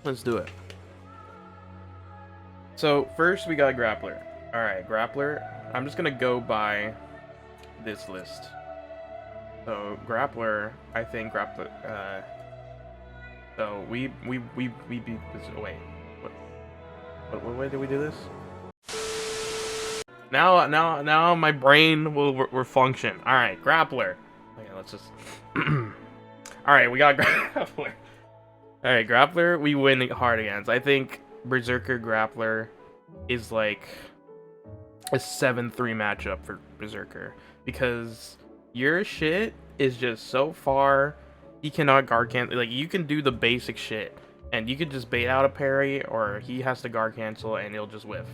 Let's do it. So first we got Grappler. Alright, Grappler. I'm just gonna go by this list. So Grappler, I think Grappler so we beat this. Oh, wait. What way did we do this? Now my brain will function. Alright, Grappler. Okay, let's just Alright, we got Grappler. Alright, Grappler we win hard against. I think Berserker Grappler is like a 7-3 matchup for Berserker because your shit is just so far. He cannot guard cancel. Like, you can do the basic shit and you can just bait out a parry, or he has to guard cancel and he'll just whiff.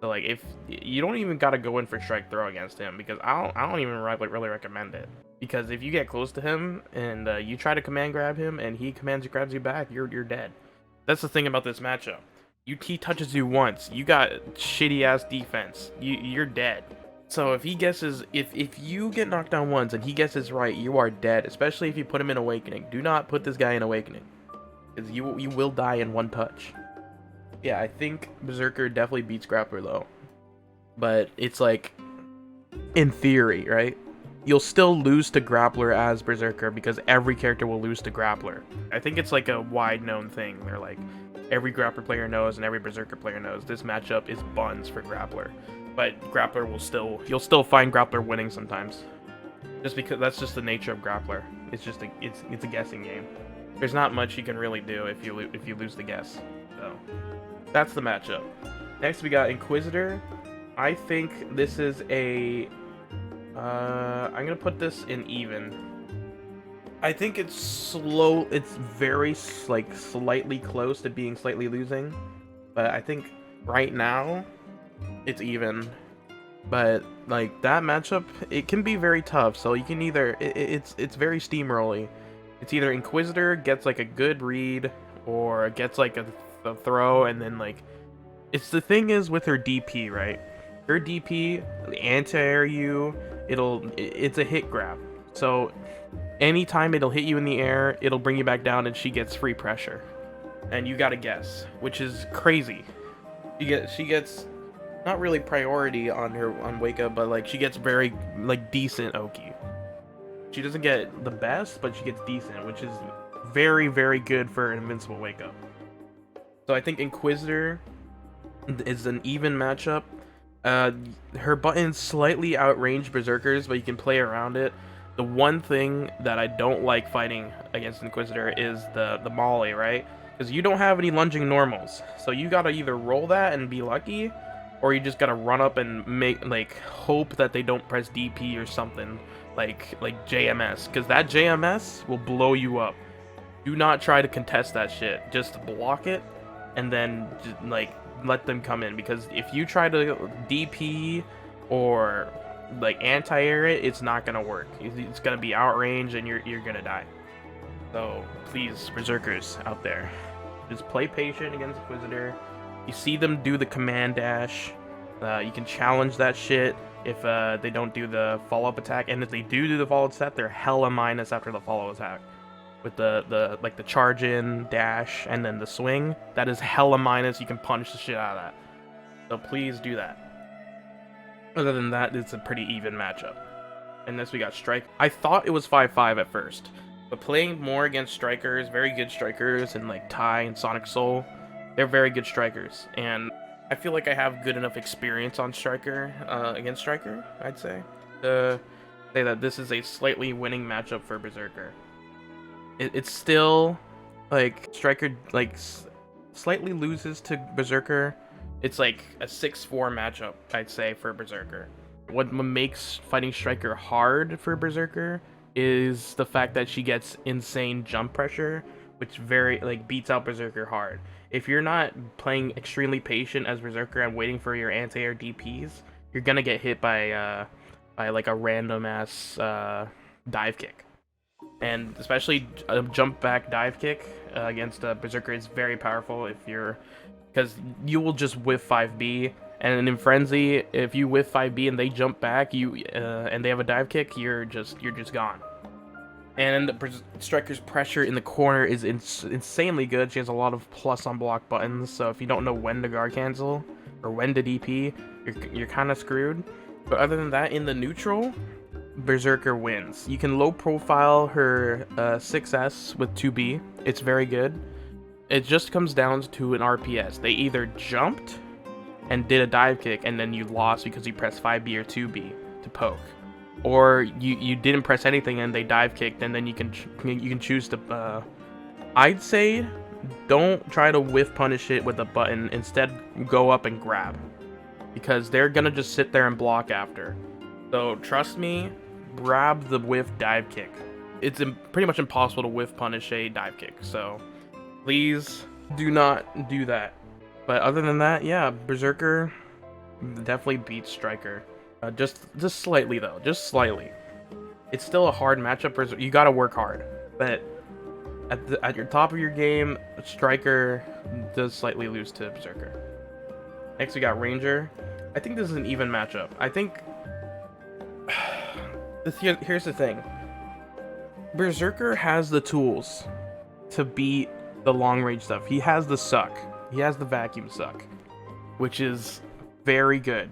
So like, if you don't even gotta go in for strike throw against him, because I don't even really recommend it, because if you get close to him and you try to command grab him and he grabs you back, you're dead. That's the thing about this matchup. He touches you once, you got shitty ass defense. You're dead. So if he guesses, if you get knocked down once and he guesses right, you are dead. Especially if you put him in Awakening. Do not put this guy in Awakening, because you will die in one touch. Yeah, I think Berserker definitely beats Grappler though, but it's like, in theory, right? You'll still lose to Grappler as Berserker because every character will lose to Grappler. I think it's like a wide known thing. They're like, every Grappler player knows and every Berserker player knows this matchup is buns for Grappler. But Grappler you'll still find Grappler winning sometimes. Just because that's just the nature of Grappler. It's just it's a guessing game. There's not much you can really do if you lose the guess. So that's the matchup. Next we got Inquisitor. I think this is a I'm gonna put this in even. I think it's slow. It's very like slightly close to being slightly losing, but I think right now it's even. But like that matchup, it can be very tough. So you can either it's very steamrolly. It's either Inquisitor gets like a good read or gets like a throw, and then like it's the thing is with her DP, right? Her DP anti-air you. It's a hit grab. So anytime it'll hit you in the air, it'll bring you back down, and she gets free pressure. And you gotta guess, which is crazy. She gets not really priority on wake up, but like she gets very like decent Oki. She doesn't get the best, but she gets decent, which is very, very good for an invincible wake up. So I think Inquisitor is an even matchup. Her buttons slightly outrange Berserkers, but you can play around it. The one thing that I don't like fighting against Inquisitor is the molly, right? Because you don't have any lunging normals, so you gotta either roll that and be lucky, or you just gotta run up and hope that they don't press DP or something like JMS, because that JMS will blow you up. Do not try to contest that shit. Just block it and then just, let them come in, because if you try to DP or anti-air it, it's not gonna work. It's gonna be outrange and you're gonna die. So please, Berserkers out there, just play patient against Inquisitor. You see them do the command dash, you can challenge that shit if they don't do the follow-up attack, and if they do the follow-up attack, they're hella minus after the follow attack. With the charge in, dash, and then the swing, that is hella minus. You can punch the shit out of that. So please do that. Other than that, it's a pretty even matchup. And next we got Strike. I thought it was 5-5 at first, but playing more against strikers, very good strikers, and like Tai and Sonic Soul, they're very good strikers. And I feel like I have good enough experience on Striker, against Striker, I'd say, to say that this is a slightly winning matchup for Berserker. It's still like Striker slightly loses to Berserker. It's like a 6-4 matchup, I'd say, for Berserker. What makes fighting Striker hard for Berserker is the fact that she gets insane jump pressure, which beats out Berserker hard. If you're not playing extremely patient as Berserker and waiting for your anti-air DPs, you're gonna get hit by like a random ass dive kick. And especially a jump back dive kick against Berserker is very powerful because you will just whiff 5B, and in Frenzy, if you whiff 5B and they jump back, and they have a dive kick, you're just gone. And Striker's pressure in the corner is insanely good. She has a lot of plus on block buttons, so if you don't know when to guard cancel or when to DP, you're kind of screwed. But other than that, in the neutral, Berserker wins. You can low profile her 6S with 2B. It's very good. It just comes down to an RPS. They either jumped and did a dive kick and then you lost because you pressed 5B or 2B to poke, or you didn't press anything and they dive kicked, and then you can choose to I'd say don't try to whiff punish it with a button. Instead, go up and grab, because they're gonna just sit there and block after. So trust me, grab the whiff dive kick. It's pretty much impossible to whiff punish a dive kick, so please do not do that. But other than that, yeah, Berserker definitely beats Striker. Just slightly though, just slightly. It's still a hard matchup. You gotta work hard, but at your top of your game, Striker does slightly lose to Berserker. Next we got Ranger. I think this is an even matchup. I think here's the thing. Berserker has the tools to beat the long range stuff. He has the suck. He has the vacuum suck, which is very good.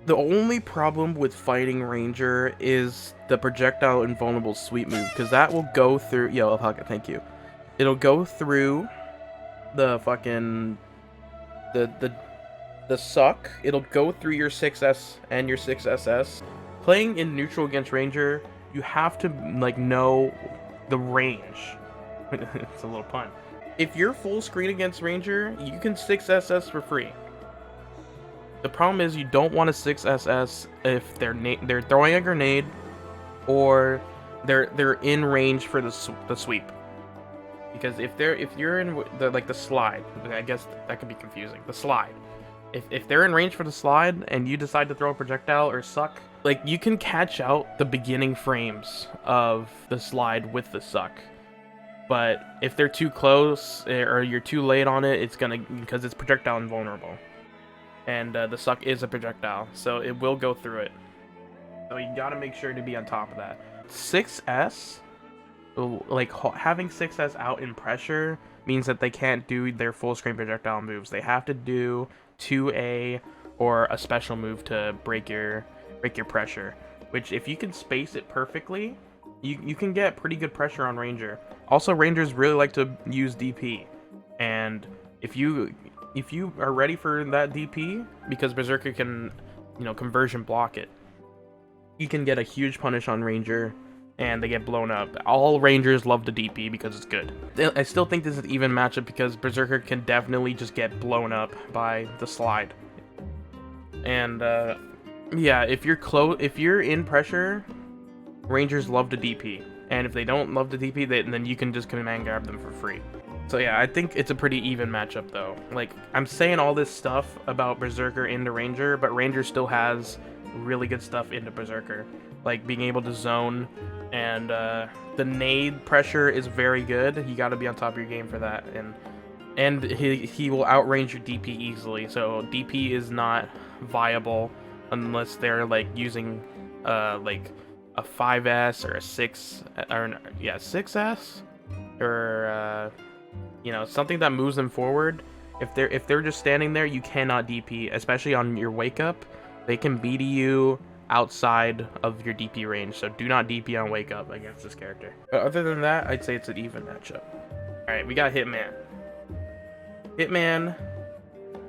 The only problem with fighting Ranger is the projectile invulnerable sweep move, because that will go through. Yo, thank you. It'll go through the fucking the suck. It'll go through your 6S and your 6SS. Playing in neutral against Ranger, you have to like know the range. It's a little pun. If you're full screen against Ranger, you can 6SS for free. The problem is you don't want to 6SS if they're throwing a grenade, or they're in range for the sweep. Because if you're in the slide, I guess that could be confusing. The slide. If they're in range for the slide and you decide to throw a projectile or suck, like, you can catch out the beginning frames of the slide with the suck. But if they're too close or you're too late on it, it's gonna, because it's projectile invulnerable. And the suck is a projectile, so it will go through it. So you gotta make sure to be on top of that. 6S, like having 6S out in pressure means that they can't do their full screen projectile moves. They have to do 2A or a special move to break your pressure. Which, if you can space it perfectly, you can get pretty good pressure on Ranger. Also, Rangers really like to use DP, and if you are ready for that DP, because Berserker can, conversion block it, you can get a huge punish on Ranger, and they get blown up. All Rangers love the DP because it's good. I still think this is an even matchup because Berserker can definitely just get blown up by the slide. And yeah, if you're in pressure, Rangers love the DP, and if they don't love the DP, then you can just command grab them for free. So yeah, I think it's a pretty even matchup though. Like, I'm saying all this stuff about Berserker into Ranger, but Ranger still has really good stuff into Berserker. Like being able to zone, and the nade pressure is very good. You gotta be on top of your game for that. And he will outrange your DP easily, so DP is not viable unless they're like using like a 5S or a 6, or yeah, 6S, or something that moves them forward. If they're just standing there, you cannot DP, especially on your wake up. They can BD you outside of your DP range, so do not DP on wake up against this character. But other than that, I'd say it's an even matchup. Alright, we got Hitman. Hitman,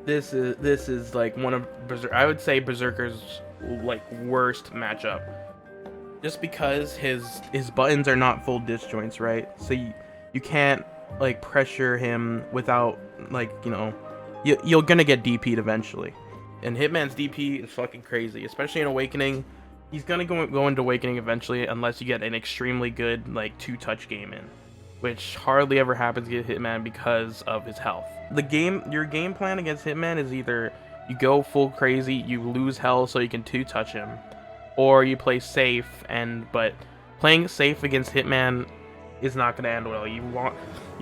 this is like one of I would say Berserker's like worst matchup. Just because his buttons are not full disjoints, right? So you can't like pressure him without, like, you're gonna get DP'd eventually. And Hitman's DP is fucking crazy, especially in Awakening. He's gonna go into Awakening eventually, unless you get an extremely good like 2-touch game in, which hardly ever happens to get Hitman because of his health. Your game plan against Hitman is either you go full crazy, you lose health so you can 2-touch him, or you play safe. But playing safe against Hitman is not going to end well. You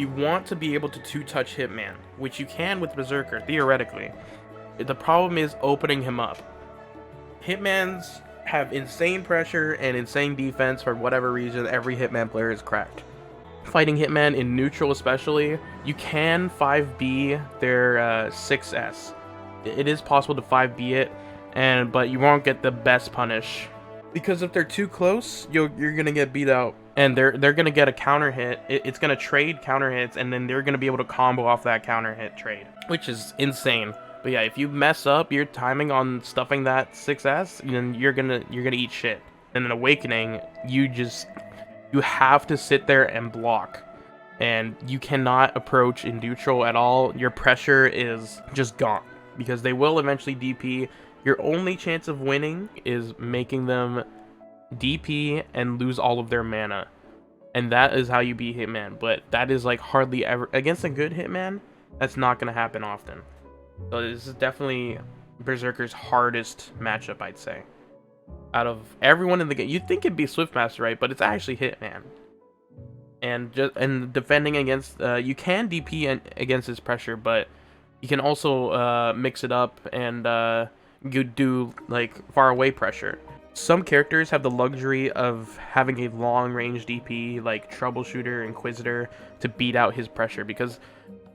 want to be able to 2-touch Hitman, which you can with Berserker theoretically. The problem is opening him up. Hitman's have insane pressure and insane defense. For whatever reason, every Hitman player is cracked. Fighting Hitman in neutral especially, you can 5B their 6S. It is possible to 5B it, but you won't get the best punish. Because if they're too close, you're gonna get beat out. And they're gonna get a counter hit. It's gonna trade counter hits, and then they're gonna be able to combo off that counter hit trade, which is insane. But yeah, if you mess up your timing on stuffing that 6S, then you're gonna eat shit. And in Awakening, you have to sit there and block, and you cannot approach in neutral at all. Your pressure is just gone because they will eventually DP. Your only chance of winning is making them DP and lose all of their mana, and that is how you beat Hitman. But that is like hardly ever against a good Hitman. That's not going to happen often. So this is definitely Berserker's hardest matchup, I'd say, out of everyone in the game. You'd think it'd be Swiftmaster, right? But it's actually Hitman. And defending against, you can DP against his pressure, but you can also mix it up and you do like far away pressure. Some characters have the luxury of having a long range DP like Troubleshooter, Inquisitor to beat out his pressure, because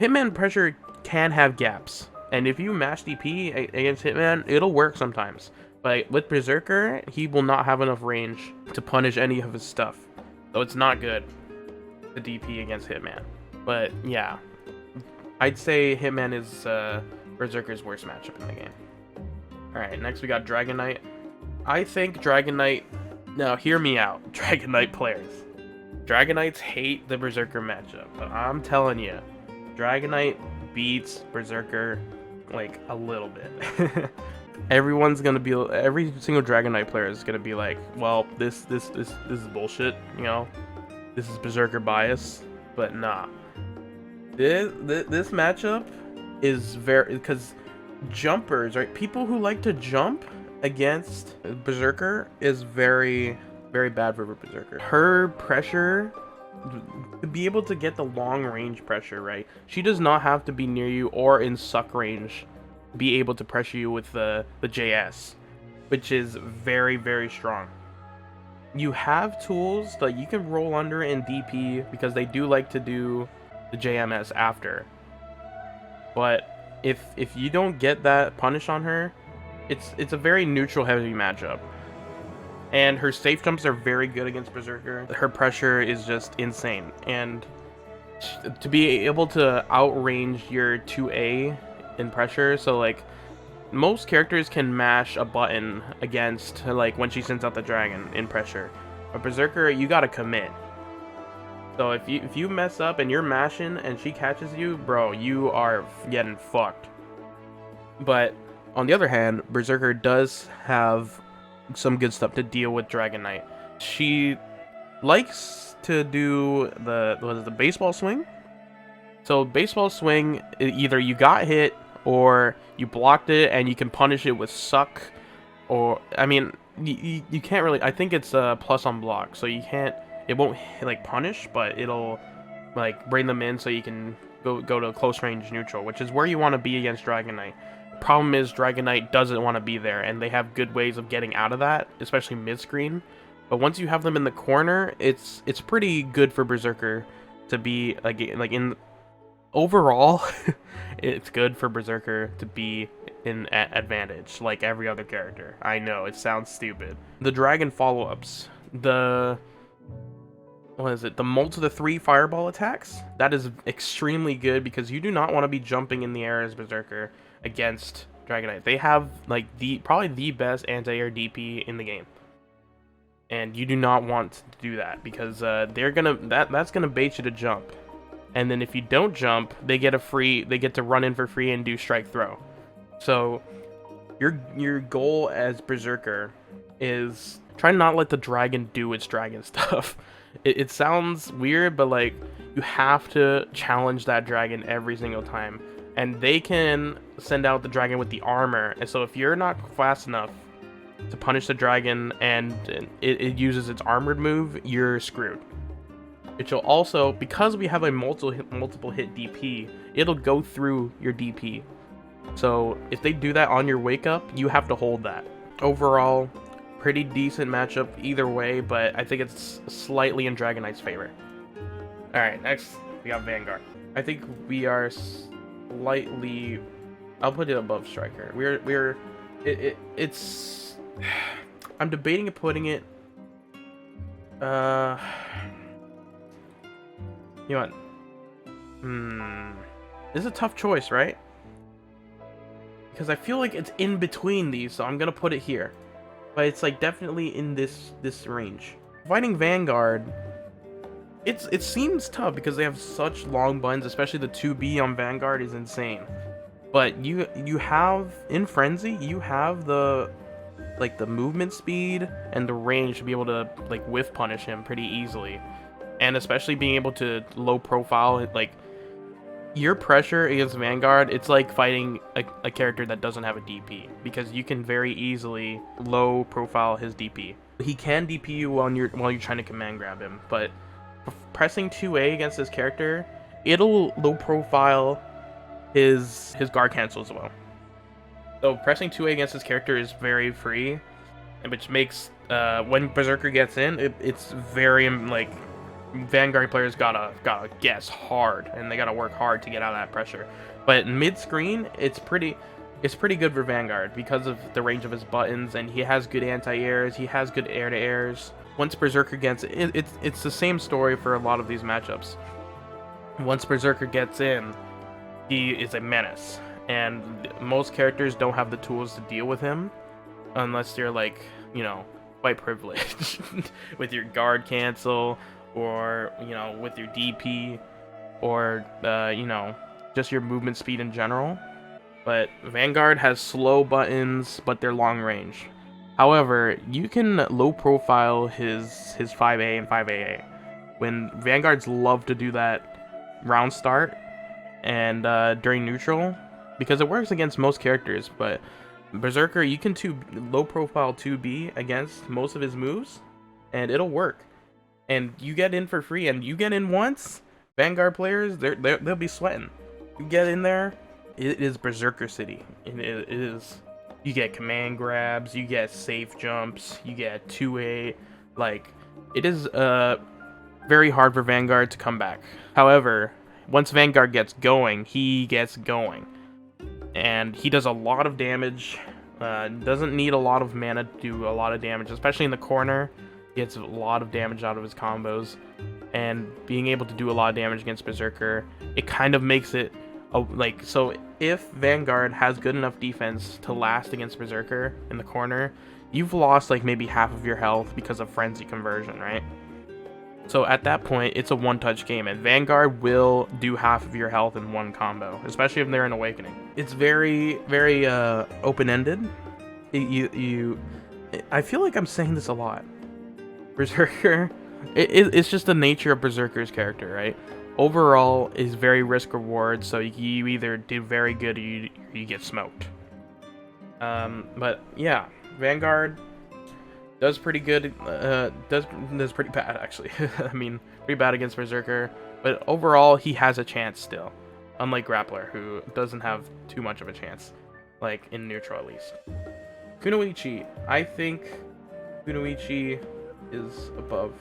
Hitman pressure can have gaps. And if you mash DP against Hitman, it'll work sometimes. But with Berserker, he will not have enough range to punish any of his stuff. So it's not good to DP against Hitman. But yeah, I'd say Hitman is Berserker's worst matchup in the game. Alright, next we got Dragon Knight. I think Dragon Knight... Now, hear me out, Dragon Knight players. Dragon Knights hate the Berserker matchup, but I'm telling you, Dragon Knight beats Berserker like a little bit. Everyone's gonna be, every single Dragon Knight player is gonna be like, well, this is bullshit, you know, this is Berserker bias. But nah, this matchup is very, because jumpers, right, people who like to jump against Berserker is very, very bad for Berserker. Her pressure, to be able to get the long range pressure, right, she does not have to be near you or in suck range be able to pressure you with the JS, which is very, very strong. You have tools that you can roll under in DP because they do like to do the JMS after, but if you don't get that punish on her, it's a very neutral heavy matchup. And her safe jumps are very good against Berserker. Her pressure is just insane, and to be able to outrange your 2A in pressure, so like most characters can mash a button against, like, when she sends out the dragon in pressure, but Berserker, you gotta commit. So if you mess up and you're mashing and she catches you, bro, you are getting fucked. But on the other hand, Berserker does have some good stuff to deal with Dragon Knight. She likes to do the baseball swing. So baseball swing, either you got hit or you blocked it and you can punish it with suck, or I mean you can't really, I think it's a plus on block, so you can't, it won't like punish, but it'll like bring them in so you can go to close range neutral, which is where you want to be against Dragon Knight. Problem is Dragon Knight doesn't want to be there, and they have good ways of getting out of that, especially mid-screen. But once you have them in the corner, it's pretty good for Berserker to be like in overall. It's good for Berserker to be in advantage like every other character. I know it sounds stupid. The dragon follow-ups, the multi the 3 fireball attacks, that is extremely good because you do not want to be jumping in the air as Berserker against Dragon Knight. They have like probably the best anti-air DP in the game, and you do not want to do that because that's gonna bait you to jump, and then if you don't jump, they get to run in for free and do strike throw. So your goal as Berserker is try not let the dragon do its dragon stuff. It sounds weird, but like you have to challenge that dragon every single time. And they can send out the dragon with the armor, and so if you're not fast enough to punish the dragon and it uses its armored move, you're screwed. It will also, because we have a multiple hit DP, it'll go through your DP. So if they do that on your wake up, you have to hold that. Overall, pretty decent matchup either way, but I think it's slightly in Dragon Knight's favor. Alright, next we got Vanguard. I think we are slightly... I'll put it above Striker. It's... I'm debating putting it... You know what? This is a tough choice, right? Because I feel like it's in between these, so I'm gonna put it here. But it's like definitely in this range. Fighting Vanguard, it seems tough because they have such long buttons, especially the 2B on Vanguard is insane. But you have in Frenzy, you have the movement speed and the range to be able to like whiff punish him pretty easily. And especially being able to low profile, like your pressure against Vanguard, it's like fighting a character that doesn't have a DP, because you can very easily low profile his DP. He can DP you while you're trying to command grab him, but pressing 2A against this character, it'll low profile his guard cancel as well. So pressing 2A against this character is very free, which makes when Berserker gets in, it's very like Vanguard players gotta guess hard, and they gotta work hard to get out of that pressure. But mid screen, it's pretty good for Vanguard because of the range of his buttons, and he has good anti-airs, he has good air-to-airs. Once Berserker gets in, it's the same story for a lot of these matchups. Once Berserker gets in, he is a menace, and most characters don't have the tools to deal with him unless they're like, you know, quite privileged with your guard cancel, or, you know, with your DP, or, you know, just your movement speed in general. But Vanguard has slow buttons, but they're long range. However, you can low profile his 5A and 5AA. When Vanguards love to do that round start and during neutral, because it works against most characters, but Berserker, you can low profile 2B against most of his moves, and it'll work. And you get in for free, and you get in once, Vanguard players, they'll be sweating. You get in there, it is Berserker City. It is. You get command grabs, you get safe jumps, you get 2A. Like, it is very hard for Vanguard to come back. However, once Vanguard gets going, he gets going. And he does a lot of damage. Doesn't need a lot of mana to do a lot of damage, especially in the corner. He gets a lot of damage out of his combos. And being able to do a lot of damage against Berserker, it kind of makes it like, so if Vanguard has good enough defense to last against Berserker in the corner, you've lost like maybe half of your health because of frenzy conversion, right? So at that point, it's a one-touch game, and Vanguard will do half of your health in one combo, especially if they're in Awakening. It's very, very open-ended. I feel like I'm saying this a lot. Berserker, it's just the nature of Berserker's character, right? Overall is very risk reward, so you either do very good or you get smoked. But yeah, Vanguard does pretty good. Does pretty bad actually. I mean, pretty bad against Berserker, but overall he has a chance still. Unlike Grappler, who doesn't have too much of a chance, like in neutral at least. Kunoichi, I think Kunoichi is above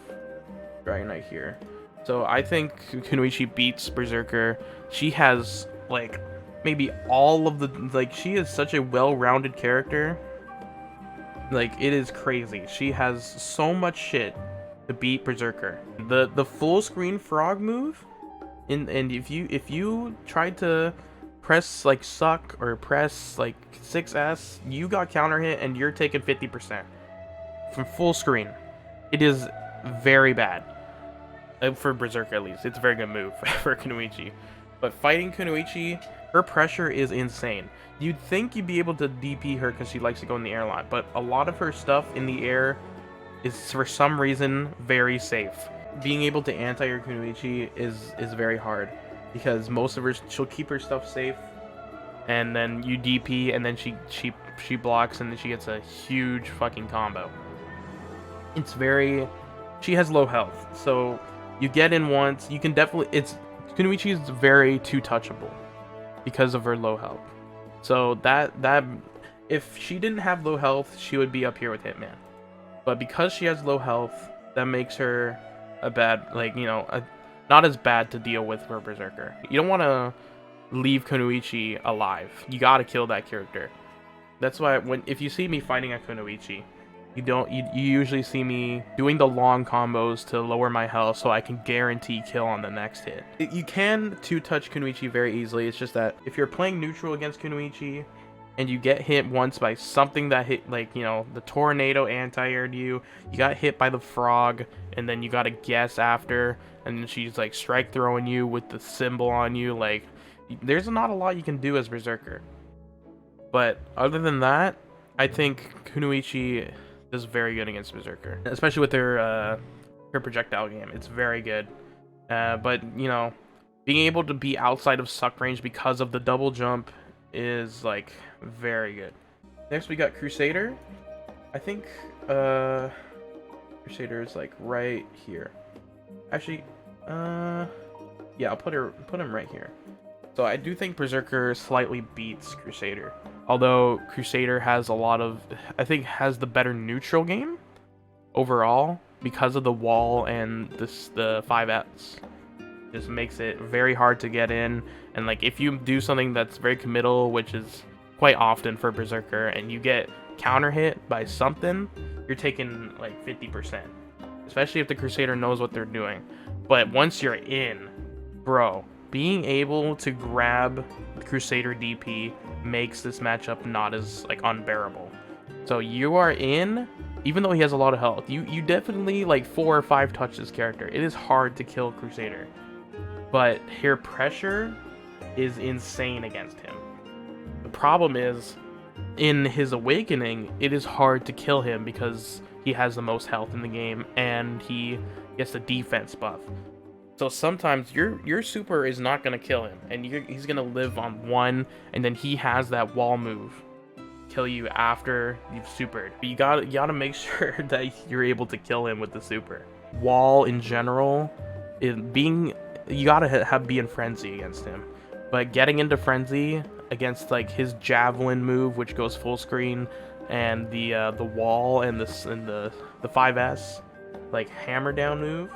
Dragon Knight here. So I think Kunoichi beats Berserker. She has like maybe all of the, like, she is such a well-rounded character. Like, it is crazy. She has so much shit to beat Berserker. The full screen frog move, and if you tried to press like suck or press like 6S, you got counter hit and you're taking 50% from full screen. It is very bad. For Berserker at least, it's a very good move for Kunoichi. But fighting Kunoichi, her pressure is insane. You'd think you'd be able to DP her because she likes to go in the air a lot, but a lot of her stuff in the air is for some reason very safe. Being able to anti your Kunoichi is very hard, because most of her, she'll keep her stuff safe, and then you DP, and then she blocks, and then she gets a huge fucking combo. It's very, she has low health, so you get in once, you can definitely, Kunoichi is very too touchable because of her low health. So that if she didn't have low health, she would be up here with Hitman. But because she has low health, that makes her a bad, like, you know, not as bad to deal with for Berserker. You don't want to leave Kunoichi alive. You gotta kill that character. That's why if you see me fighting a Kunoichi, you usually see me doing the long combos to lower my health so I can guarantee kill on the next hit. You can two-touch Kunoichi very easily. It's just that if you're playing neutral against Kunoichi and you get hit once by something that hit, like, you know, the tornado anti-aired you got hit by the frog, and then you gotta guess after, and then she's like strike throwing you with the symbol on you. Like, there's not a lot you can do as Berserker. But other than that, I think Kunoichi is very good against Berserker, especially with her projectile game. It's very good. But, you know, being able to be outside of suck range because of the double jump is, like, very good. Next we got Crusader. I think Crusader is, like, right here. Actually, yeah, I'll put him right here. So I do think Berserker slightly beats Crusader. Although Crusader has a lot of, I think, has the better neutral game overall because of the wall and the 5S. Just makes it very hard to get in. And, like, if you do something that's very committal, which is quite often for Berserker, and you get counter hit by something, you're taking like 50%. Especially if the Crusader knows what they're doing. But once you're in, bro, being able to grab the Crusader DP makes this matchup not as, like, unbearable. So you are in, even though he has a lot of health, you definitely, like, 4 or 5 touch this character. It is hard to kill Crusader. But her pressure is insane against him. The problem is, in his awakening, it is hard to kill him because he has the most health in the game and he gets the defense buff. So sometimes your super is not going to kill him, and he's going to live on 1, and then he has that wall move kill you after you've supered. But you gotta make sure that you're able to kill him with the super. Wall in general, you gotta be in frenzy against him. But getting into frenzy against, like, his javelin move, which goes full screen, and the wall and the 5S, like, hammer down move,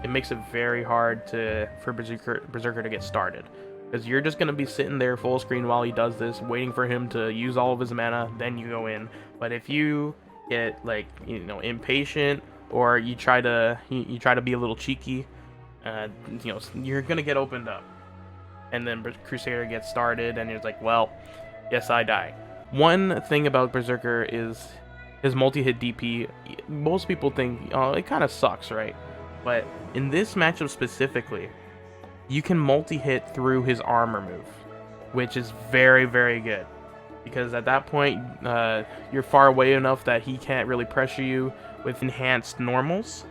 it makes it very hard for Berserker to get started. Because you're just going to be sitting there full screen while he does this, waiting for him to use all of his mana, then you go in. But if you get, like, you know, impatient, or you try to be a little cheeky, you know, you're going to get opened up. And then Crusader gets started, and it's like, well, yes, I die. One thing about Berserker is his multi-hit DP. Most people think, oh, it kind of sucks, right? But in this matchup specifically, you can multi-hit through his armor move, which is very, very good. Because at that point, you're far away enough that he can't really pressure you with enhanced normals.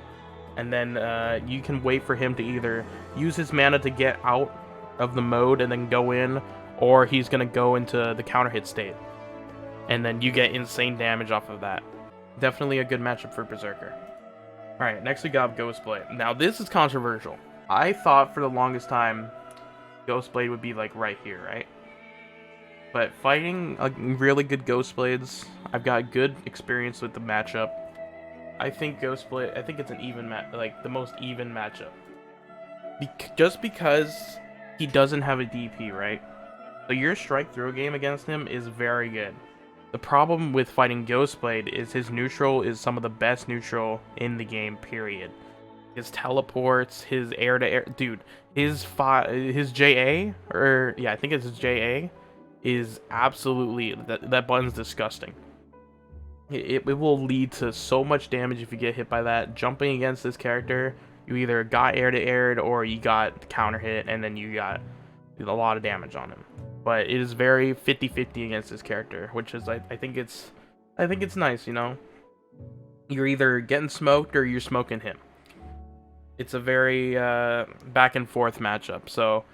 And then you can wait for him to either use his mana to get out of the mode and then go in, or he's going to go into the counter hit state. And then you get insane damage off of that. Definitely a good matchup for Berserker. Alright, next we got Ghostblade. Now this is controversial. I thought for the longest time Ghostblade would be, like, right here, right? But fighting really good Ghostblades, I've got good experience with the matchup. I think Ghostblade, I think it's an even the most even matchup. Just because he doesn't have a DP, right? So your strike throw game against him is very good. The problem with fighting Ghostblade is his neutral is some of the best neutral in the game, period. His teleports, his air-to-air... Dude, his JA, or... Yeah, I think it's his JA, is absolutely... That button's disgusting. It will lead to so much damage if you get hit by that. Jumping against this character, you either got air-to-aired or you got counter hit, and then you got a lot of damage on him. But it is very 50-50 against this character, which is, I think it's nice, you know? You're either getting smoked or you're smoking him. It's a very back and forth matchup. So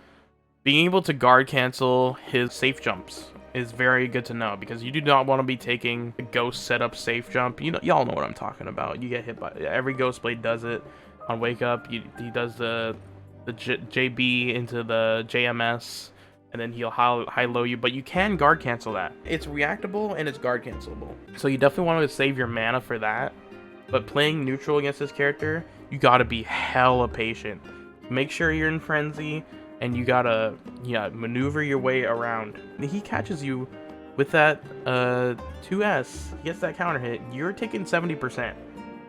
being able to guard cancel his safe jumps is very good to know, because you do not want to be taking a ghost setup safe jump. You know, y'all know what I'm talking about. You get hit by every Ghostblade does it on wake up. He does the JB into the JMS, and then he'll high-low you, but you can guard cancel that. It's reactable and it's guard cancelable. So you definitely want to save your mana for that. But playing neutral against this character, you gotta be hella patient. Make sure you're in frenzy, and you gotta maneuver your way around. He catches you with that 2S, he gets that counter hit, you're taking 70%.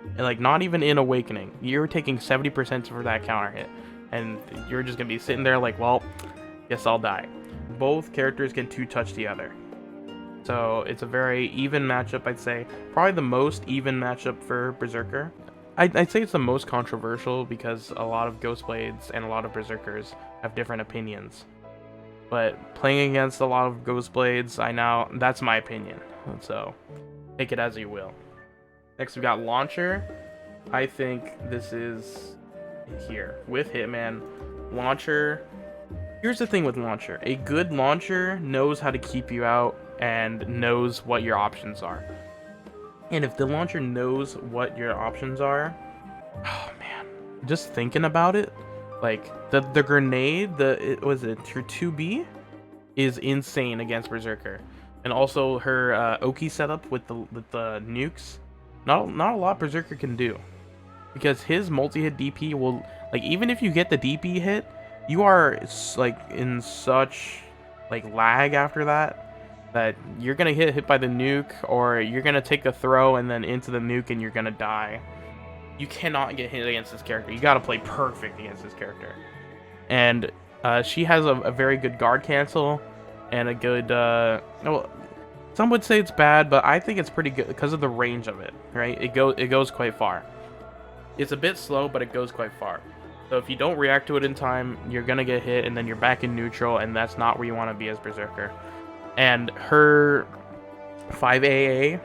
And like, not even in Awakening, you're taking 70% for that counter hit. And you're just gonna be sitting there like, well, guess I'll die. Both characters can 2-touch the other. So it's a very even matchup, I'd say. Probably the most even matchup for Berserker. I'd say it's the most controversial because a lot of Ghostblades and a lot of Berserkers have different opinions. But playing against a lot of Ghostblades, that's my opinion. So take it as you will. Next we got Launcher. I think this is here with Hitman. Launcher. Here's the thing with Launcher. A good Launcher knows how to keep you out and knows what your options are. And if the Launcher knows what your options are, oh man, just thinking about it, like the grenade, your 2B is insane against Berserker. And also her Oki setup with the nukes, not a lot Berserker can do. Because his multi-hit DP will, like, even if you get the DP hit, you are like in such like lag after that you're gonna get hit by the nuke, or you're gonna take a throw and then into the nuke and you're gonna die. You cannot get hit against this character. You gotta play perfect against this character. And she has a very good guard cancel and a good well, some would say it's bad, but I think it's pretty good because of the range of it, right? It goes quite far. It's a bit slow, but it goes quite far. So if you don't react to it in time, you're gonna get hit, and then you're back in neutral, and that's not where you want to be as Berserker. And her 5AA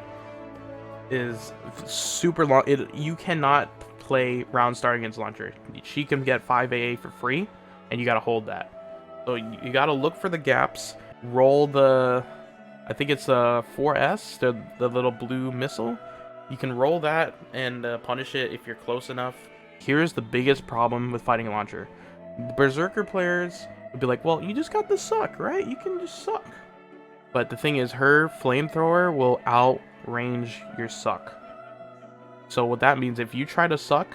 is super long. You cannot play round start against Launcher. She can get 5AA for free, and you gotta hold that. So you gotta look for the gaps, roll I think it's a 4S, the little blue missile. You can roll that and punish it if you're close enough. Here's the biggest problem with fighting Launcher. The Berserker players would be like, well, you just got the suck, right? You can just suck. But the thing is, her flamethrower will outrange your suck. So what that means, if you try to suck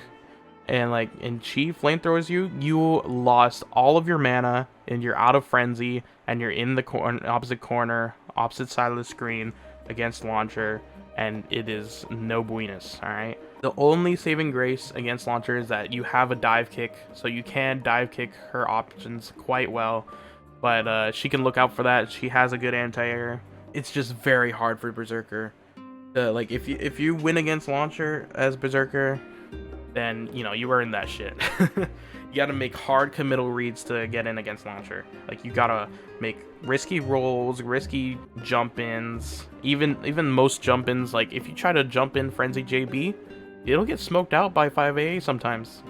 and she flamethrowers you, you lost all of your mana and you're out of frenzy and you're in the opposite corner, opposite side of the screen against Launcher, and it is no buenos, alright? The only saving grace against Launcher is that you have a dive kick, so you can dive kick her options quite well. But she can look out for that. She has a good anti-air. It's just very hard for Berserker. Like if you win against Launcher as Berserker, then you earn that shit. You gotta make hard committal reads to get in against Launcher. Like, you gotta make risky rolls, risky jump ins. Even most jump ins, like if you try to jump in Frenzy JB, it'll get smoked out by 5AA sometimes,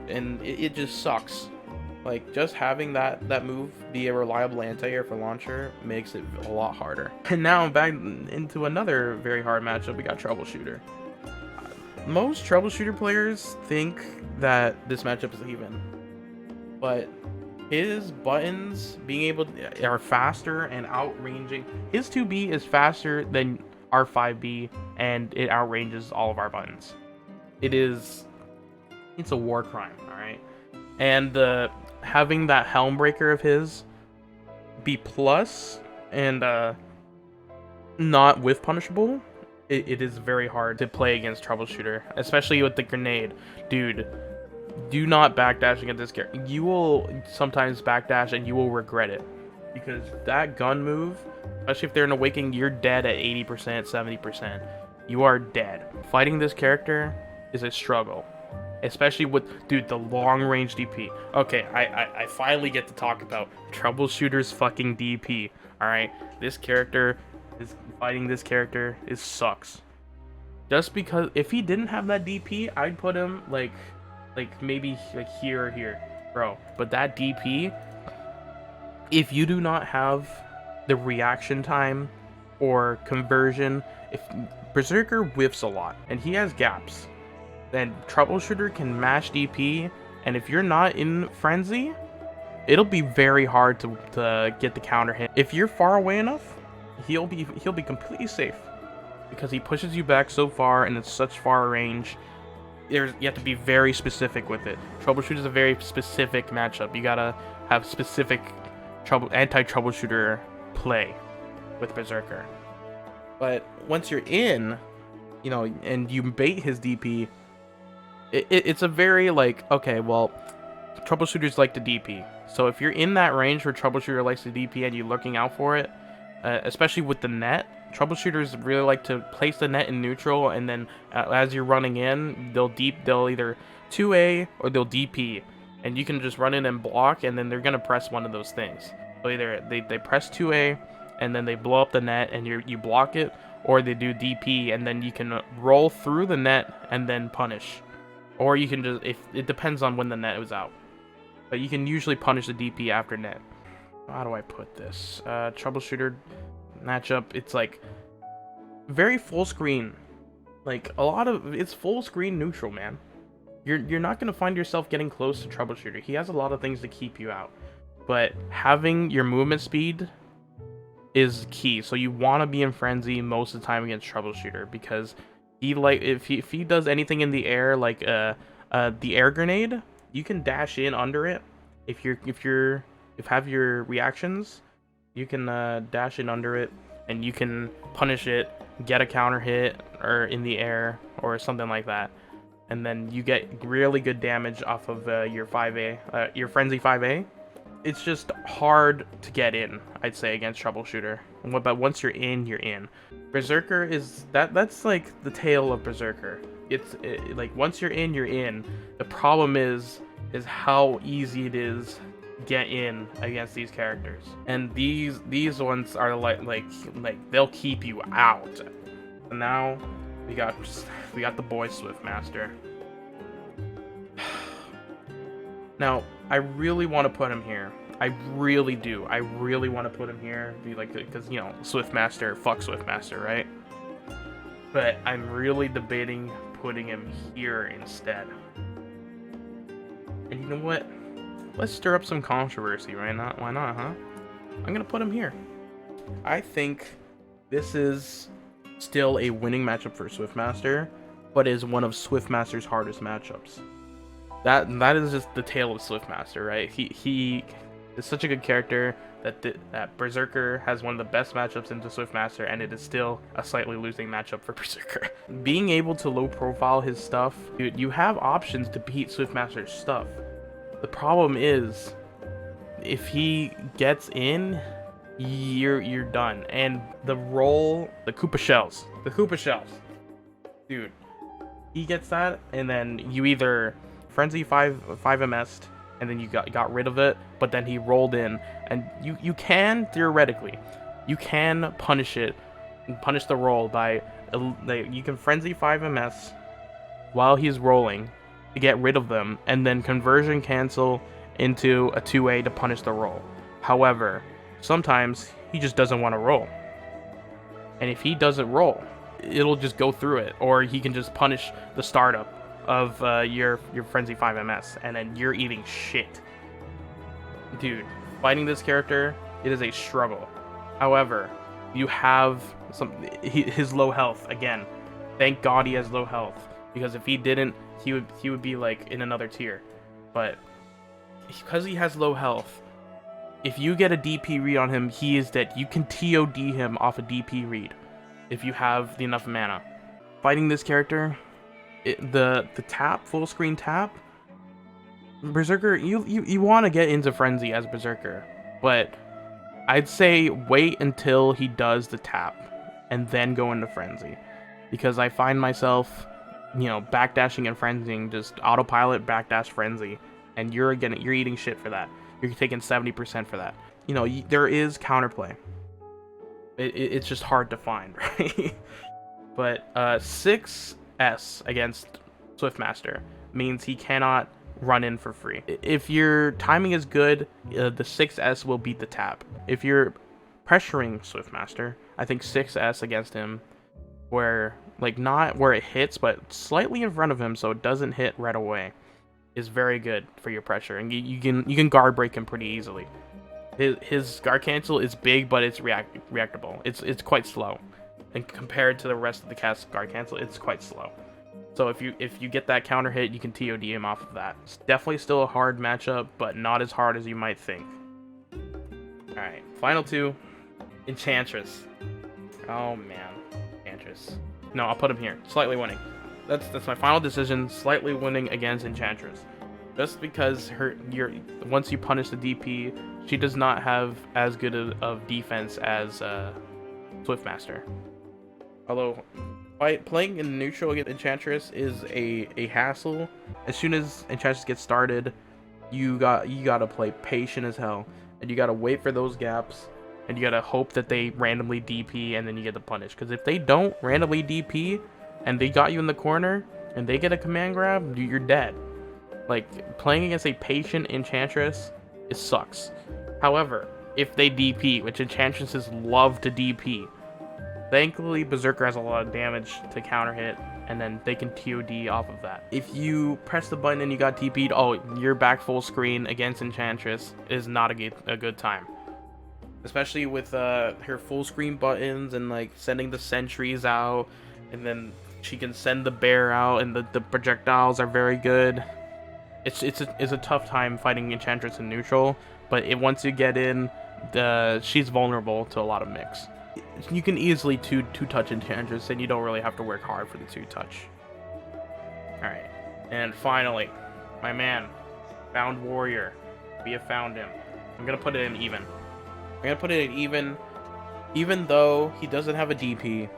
and it just sucks. Like, just having that move be a reliable anti-air for Launcher makes it a lot harder. And now back into another very hard matchup, we got Troubleshooter. Most Troubleshooter players think that this matchup is even, but his buttons are faster and outranging. His 2B is faster than our 5B, and it outranges all of our buttons. It's a war crime, alright? And having that Helmbreaker of his be plus and not whiff punishable, it is very hard to play against Troubleshooter, especially with the grenade. Dude, do not backdash against this character. You will sometimes backdash and you will regret it, because that gun move, especially if they're in Awakening, you're dead at 80%, 70%. You are dead. Fighting this character is a struggle, especially with, dude, the long range DP. Okay, I finally get to talk about Troubleshooter's fucking DP. Alright, fighting this character sucks. Just because if he didn't have that DP, I'd put him like maybe like here or here, bro. But that DP, if you do not have the reaction time or conversion, if Berserker whiffs a lot and he has gaps, then Troubleshooter can mash DP, and if you're not in frenzy, it'll be very hard to get the counter hit. If you're far away enough, he'll be completely safe. because he pushes you back so far and it's such far range. You have to be very specific with it. Troubleshooter is a very specific matchup. You gotta have specific anti-troubleshooter play with Berserker. But once you're in, you know, and you bait his DP, it's a very like, okay, well, troubleshooters like to DP. So if you're in that range where troubleshooter likes to DP and you're looking out for it, especially with the net, troubleshooters really like to place the net in neutral, and then as you're running in, they'll either 2A or they'll DP, and you can just run in and block, and then they're gonna press one of those things. So either they press 2A and then they blow up the net and you block it, or they do DP and then you can roll through the net and then punish, or you can just, if it depends on when the net was out, but you can usually punish the DP after net. How do I put this? Troubleshooter matchup, it's like very full screen. Like a lot of it's full screen neutral, man. You're not gonna find yourself getting close to Troubleshooter. He has a lot of things to keep you out, but having your movement speed is key. So you want to be in frenzy most of the time against Troubleshooter, because he, like, if he does anything in the air, like the air grenade, you can dash in under it. If have your reactions, you can dash in under it and you can punish it, get a counter hit or in the air or something like that, and then you get really good damage off of your 5A, your frenzy 5A. It's just hard to get in, I'd say, against Troubleshooter. But once you're in, you're in. Berserker is that's like the tail of Berserker. Like once you're in, you're in. The problem is how easy it is to get in against these characters. And these ones are like they'll keep you out. And now we got the boy Swiftmaster. Now, I really want to put him here. I really do. I really want to put him here, because, you know, Swiftmaster, fuck Swiftmaster, right? But I'm really debating putting him here instead. And you know what? Let's stir up some controversy, right? Why not, huh? I'm gonna put him here. I think this is still a winning matchup for Swiftmaster, but is one of Swiftmaster's hardest matchups. That is just the tale of Swiftmaster, right? He is such a good character that Berserker has one of the best matchups into Swiftmaster, and it is still a slightly losing matchup for Berserker. Being able to low profile his stuff, dude, you have options to beat Swiftmaster's stuff. The problem is, if he gets in, you're done. And the Koopa shells, dude, he gets that, and then you either Frenzy 5 MS, and then you got rid of it, but then he rolled in, and you can theoretically, you can punish the roll by you can Frenzy 5 MS while he's rolling to get rid of them, and then conversion cancel into a 2A to punish the roll. However, sometimes he just doesn't want to roll, and if he doesn't roll, it'll just go through it, or he can just punish the startup of your Frenzy 5 MS, and then you're eating shit. Dude, fighting this character, it is a struggle. However, you have his low health again. Thank God he has low health, because if he didn't, he would be like in another tier. But because he has low health, if you get a DP read on him, he is dead. You can TOD him off a DP read if you have enough mana. Fighting this character, the tap, full screen tap, Berserker, you want to get into frenzy as Berserker, but I'd say wait until he does the tap and then go into frenzy, because I find myself, you know, backdashing and frenzying, just autopilot backdash frenzy, and you're eating shit for that. You're taking 70% for that. You know, there is counterplay. It's just hard to find, right? But 6S against Swiftmaster means he cannot run in for free. If your timing is good, the 6S will beat the tap. If you're pressuring Swiftmaster, I think 6S against him, where, like, not where it hits, but slightly in front of him so it doesn't hit right away, is very good for your pressure, and you can guard break him pretty easily. His guard cancel is big, but it's reactable. It's quite slow. and compared to the rest of the cast guard cancel, it's quite slow. So if you get that counter hit, you can TOD him off of that. It's definitely still a hard matchup, but not as hard as you might think. Alright, final two. Enchantress. Oh man. Enchantress. No, I'll put him here. Slightly winning. That's my final decision. Slightly winning against Enchantress. Just because once you punish the DP, she does not have as good of defense as Swiftmaster. Although playing in neutral against Enchantress is a hassle. As soon as Enchantress gets started, you gotta play patient as hell, and you gotta wait for those gaps, and you gotta hope that they randomly DP, and then you get the punish. Because if they don't randomly DP, and they got you in the corner, and they get a command grab, you're dead. Like, playing against a patient Enchantress, it sucks. However, if they DP, which Enchantresses love to DP, thankfully Berserker has a lot of damage to counter hit, and then they can TOD off of that. If you press the button and you got TP'd, oh, you're back full screen against Enchantress is not a good time. Especially with her full screen buttons and like sending the sentries out, and then she can send the bear out, and the projectiles are very good. It's a tough time fighting Enchantress in neutral, but once you get in, she's vulnerable to a lot of mix. You can easily two-touch Enchantress, and you don't really have to work hard for the two-touch. Alright, and finally, my man, Found Warrior. We have found him. I'm gonna put it in even. I'm gonna put it in even though he doesn't have a DP.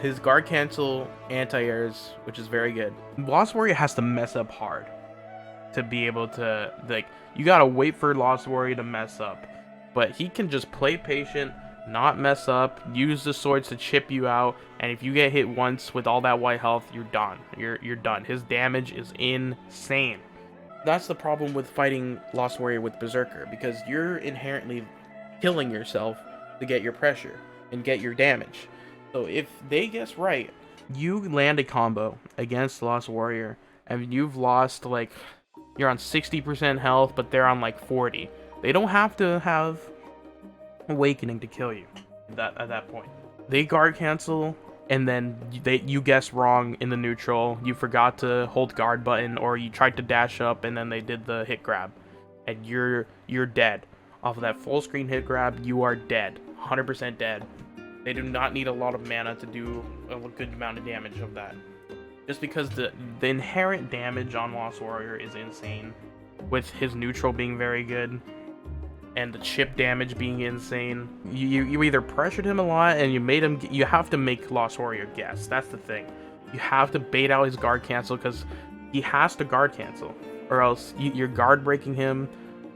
His guard cancel anti-airs, which is very good. Lost Warrior has to mess up hard to be able to, like, you gotta wait for Lost Warrior to mess up. But he can just play patient, not mess up, use the swords to chip you out, and if you get hit once with all that white health, you're done. You're done. His damage is insane. That's the problem with fighting Lost Warrior with Berserker, because you're inherently killing yourself to get your pressure and get your damage. So if they guess right, you land a combo against Lost Warrior, and you've lost, like, you're on 60% health, but they're on like 40. They don't have to have Awakening to kill you at that point. They guard cancel, and then you guess wrong in the neutral. You forgot to hold guard button, or you tried to dash up, and then they did the hit grab, and you're dead. Off of that full screen hit grab, you are dead. 100% dead. They do not need a lot of mana to do a good amount of damage of that. Just because the inherent damage on Lost Warrior is insane, with his neutral being very good, and the chip damage being insane. You either pressured him a lot, and you have to make Lost Warrior guess. That's the thing. You have to bait out his guard cancel, because he has to guard cancel, or else you're guard breaking him,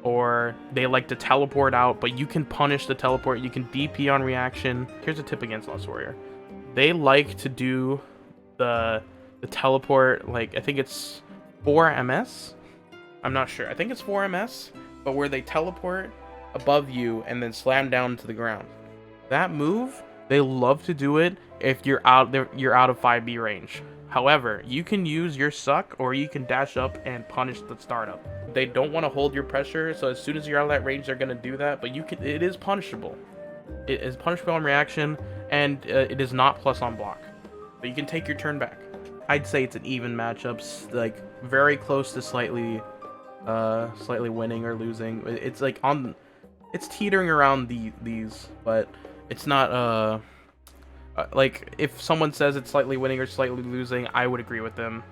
or they like to teleport out, but you can punish the teleport. You can DP on reaction. Here's a tip against Lost Warrior. They like to do the teleport, like, I think it's 4 MS? I'm not sure. I think it's 4 MS, but where they teleport above you and then slam down to the ground. That move, they love to do it if you're out of 5B range. However, you can use your suck, or you can dash up and punish the startup. They don't want to hold your pressure, so as soon as you're out of that range, they're going to do that, but it is punishable. It is punishable on reaction, and it is not plus on block. But you can take your turn back. I'd say it's an even matchup, like very close to slightly winning or losing. It's like it's teetering around these, but it's not like, if someone says it's slightly winning or slightly losing, I would agree with them,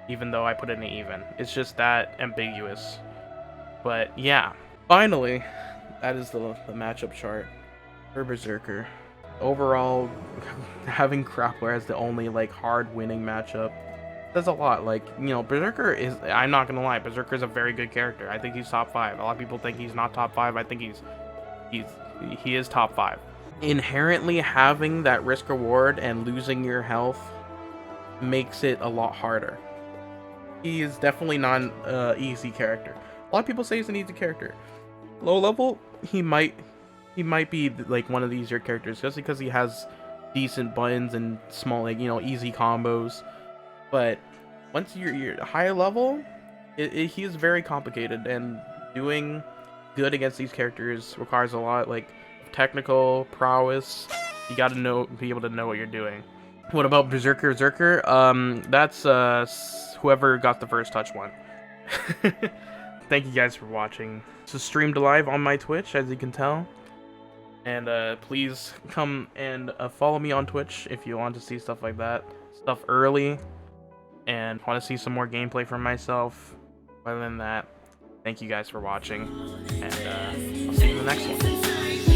even though I put it in even. It's just that ambiguous. But yeah, finally, that is the matchup chart for Berserker. Overall, having Grappler as the only like hard winning matchup says a lot. Like, you know, Berserker is, I'm not gonna lie, Berserker is a very good character. I think he's top 5. A lot of people think he's not top 5. I think he is top 5. Inherently having that risk reward and losing your health makes it a lot harder. He is definitely not an easy character. A lot of people say he's an easy character. Low level, he might be like one of the easier characters, just because he has decent buttons and small, like, you know, easy combos. But once you're higher level, he is very complicated, and doing good against these characters requires a lot, like, technical prowess You gotta be able to know what you're doing. What about Berserker? That's whoever got the first touch one. Thank you guys for watching. This is streamed live on my Twitch, as you can tell. And please come and follow me on Twitch if you want to see stuff like that. Stuff early. And want to see some more gameplay from myself. Other than that, thank you guys for watching. And I'll see you in the next one.